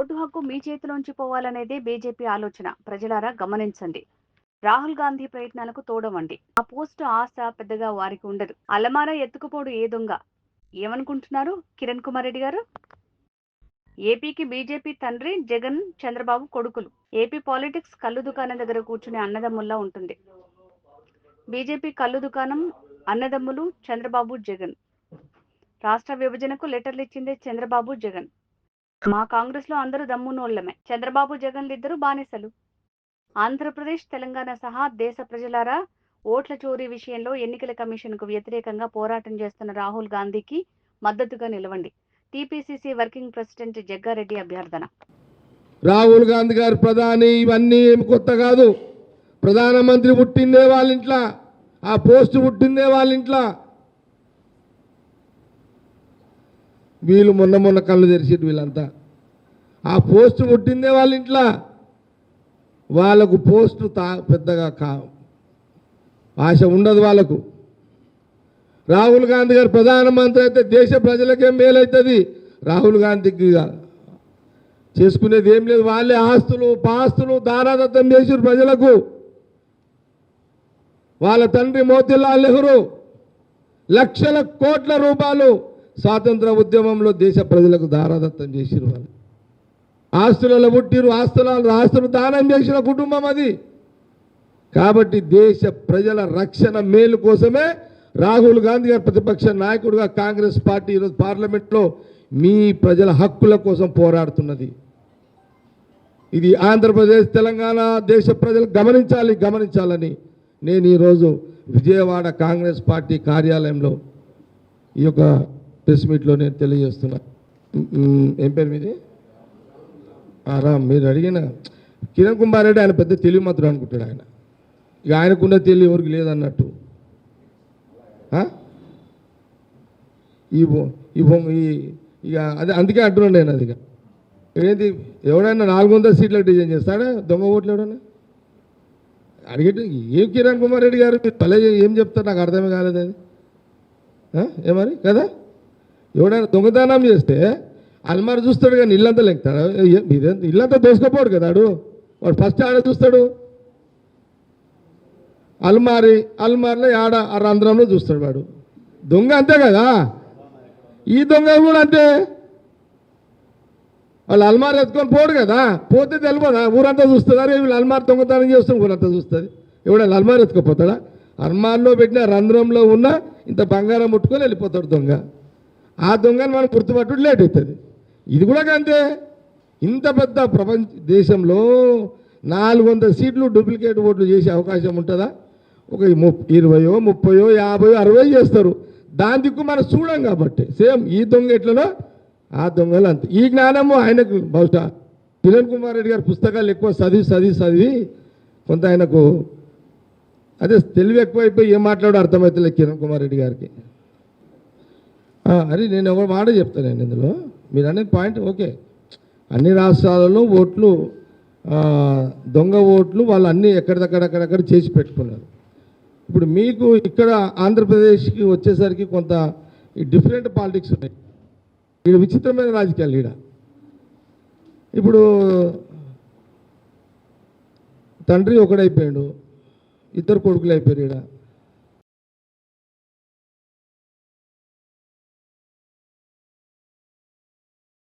Vote హక్కు మీ చేతిలోంచి పోవాలనేదే BJP ఆలోచన. ప్రజలారా గమనించండి. రాహుల్ గాంధీ ప్రయత్నాలకు తోడవండి. ఆ పోస్టు ఆశ పెద్దగా వారికి ఉండదు. అలమార ఎత్తుకుపోడు ఏ దొంగ? ఏమనుకుంటున్నారు కిరణ్ కుమార్ రెడ్డి గారు? ఏపీకి బీజేపీ తండ్రి జగన్, చంద్రబాబు కొడుకులు. ఏపీ పాలిటిక్స్ కళ్ళు దుకాణం దగ్గర కూర్చునే అన్నదమ్ముల్లా ఉంటుంది. బీజేపీ కళ్ళు దుకాణం అన్నదమ్ములు చంద్రబాబు, జగన్. రాష్ట్ర విభజనకు లెటర్లు ఇచ్చిందే చంద్రబాబు, జగన్. మా కాంగ్రెస్ లో అందరూ దమ్మునోళ్లమే. చంద్రబాబు, జగన్లు ఇద్దరు బానిసలు. ఆంధ్రప్రదేశ్, తెలంగాణ సహా దేశ ప్రజలారా, ఓట్ల చోరీ విషయంలో ఎన్నికల కమిషన్ కు వ్యతిరేకంగా పోరాటం చేస్తున్న రాహుల్ గాంధీకి మద్దతుగా నిలవండి. టీపీసీసీ వర్కింగ్ ప్రెసిడెంట్ జగ్గారెడ్డి అభ్యర్థన. రాహుల్ గాంధీ గారు ప్రధాని, ఇవన్నీ ఏమి కొత్త కాదు. ప్రధానమంత్రి పుట్టిందే వాళ్ళ ఇంట్లో, ఆ పోస్టు పుట్టిందే వాళ్ళ ఇంట్లో. వీళ్ళు మొన్న కళ్ళు తెరిచేటి వీళ్ళంతా. ఆ పోస్టు పుట్టిందే వాళ్ళ ఇంట్లో. వాళ్ళకు పోస్టు పెద్దగా ఆశ ఉండదు వాళ్ళకు. రాహుల్ గాంధీ గారు ప్రధానమంత్రి అయితే దేశ ప్రజలకేం మేలవుతుంది? రాహుల్ గాంధీకి చేసుకునేది ఏం లేదు. వాళ్ళే ఆస్తులు పాస్తులు దారాదత్తం చేసారు ప్రజలకు. వాళ్ళ తండ్రి మోతీలాల్ నెహ్రూ లక్షల కోట్ల రూపాయలు స్వాతంత్ర ఉద్యమంలో దేశ ప్రజలకు దారాదత్తం చేసిరు. వాళ్ళు ఆస్తులలో పుట్టిరు, ఆస్తులు దానం చేసిన కుటుంబం అది. కాబట్టి దేశ ప్రజల రక్షణ మేలు కోసమే రాహుల్ గాంధీ గారు ప్రతిపక్ష నాయకుడిగా కాంగ్రెస్ పార్టీ ఈరోజు పార్లమెంట్లో మీ ప్రజల హక్కుల కోసం పోరాడుతున్నది. ఇది ఆంధ్రప్రదేశ్, తెలంగాణ దేశ ప్రజలు గమనించాలని నేను ఈరోజు విజయవాడ కాంగ్రెస్ పార్టీ కార్యాలయంలో ఈ యొక్క ప్రెస్ మీట్లో నేను తెలియజేస్తున్నా. ఏం పేరు మీది? రామ్. మీరు అడిగిన కిరణ్ కుమార్ రెడ్డి ఆయన పెద్ద తెలివి మాత్రం అనుకుంటాడు. ఆయన ఇక ఆయనకున్న తెలివి ఎవరికి లేదన్నట్టు. ఇక అదే అందుకే అంటున్నాను నేను. అది ఏంటి, ఎవడైనా 400 సీట్లకు డిజైన్ చేస్తాడా? దొంగ ఓట్లు ఎవడన్నా అడిగేట్టు ఏం కిరణ్ కుమార్ రెడ్డి గారు పల్లె ఏం చెప్తారు? నాకు అర్థమే కాలేదు అది. ఏమని కదా, ఎవడైనా దొంగతనం చేస్తే అల్మారి చూస్తాడు కానీ ఇల్లంతా లెంగుతాడు. ఇల్లంతా దోసుకపోడు కదా వాడు ఫస్ట్ ఆడ చూస్తాడు. అల్మారిలో ఆడ ఆ రంధ్రంలో చూస్తాడు వాడు. దొంగ అంతే కదా. ఈ దొంగ కూడా అంతే. వాళ్ళు అల్మారి ఎత్తుకొని పోడు కదా. పోతే తెలియదా? ఊరంతా చూస్తుంది. అరే వీళ్ళు అల్మారి దొంగతనం చేస్తాం, ఊరంతా చూస్తుంది. ఎవడన్నా అల్మారి ఎత్తుకపోతాడా? అల్మారిలో పెట్టిన రంధ్రంలో ఉన్న ఇంత బంగారం ముట్టుకొని వెళ్ళిపోతాడు దొంగ. ఆ దొంగని మనం గుర్తుపట్టుడు లేట్ అవుతుంది. ఇది కూడా అంతే. ఇంత పెద్ద ప్రపంచ దేశంలో 400 సీట్లు డూప్లికేట్ ఓట్లు చేసే అవకాశం ఉంటుందా? ఒక 20, 30, 50, 60 చేస్తారు. దాని దిక్కు మనం చూడం కాబట్టి సేమ్ ఈ దొంగ ఎట్లనో ఆ దొంగలు అంతే. ఈ జ్ఞానము ఆయనకు బహుశా కిరణ్ కుమార్ రెడ్డి గారి పుస్తకాలు ఎక్కువ చదివి కొంత ఆయనకు అదే తెలివి ఎక్కువైపోయి ఏం మాట్లాడో అర్థమవుతుంది కిరణ్ కుమార్ రెడ్డి గారికి. అరే నేను ఒక మాట చెప్తాను. నేను ఇందులో మీరు అనేది పాయింట్ ఓకే. అన్ని రాష్ట్రాలలో ఓట్లు దొంగ ఓట్లు వాళ్ళు అన్నీ ఎక్కడిదక్కడక్కడక్కడ చేసి పెట్టుకున్నారు. ఇప్పుడు మీకు ఇక్కడ ఆంధ్రప్రదేశ్కి వచ్చేసరికి కొంత ఈ డిఫరెంట్ పాలిటిక్స్ ఉన్నాయి. ఇక్కడ విచిత్రమైన రాజకీయాలు. ఇప్పుడు తండ్రి ఒకడైపోయాడు, ఇద్దరు కొడుకులు అయిపోయారు.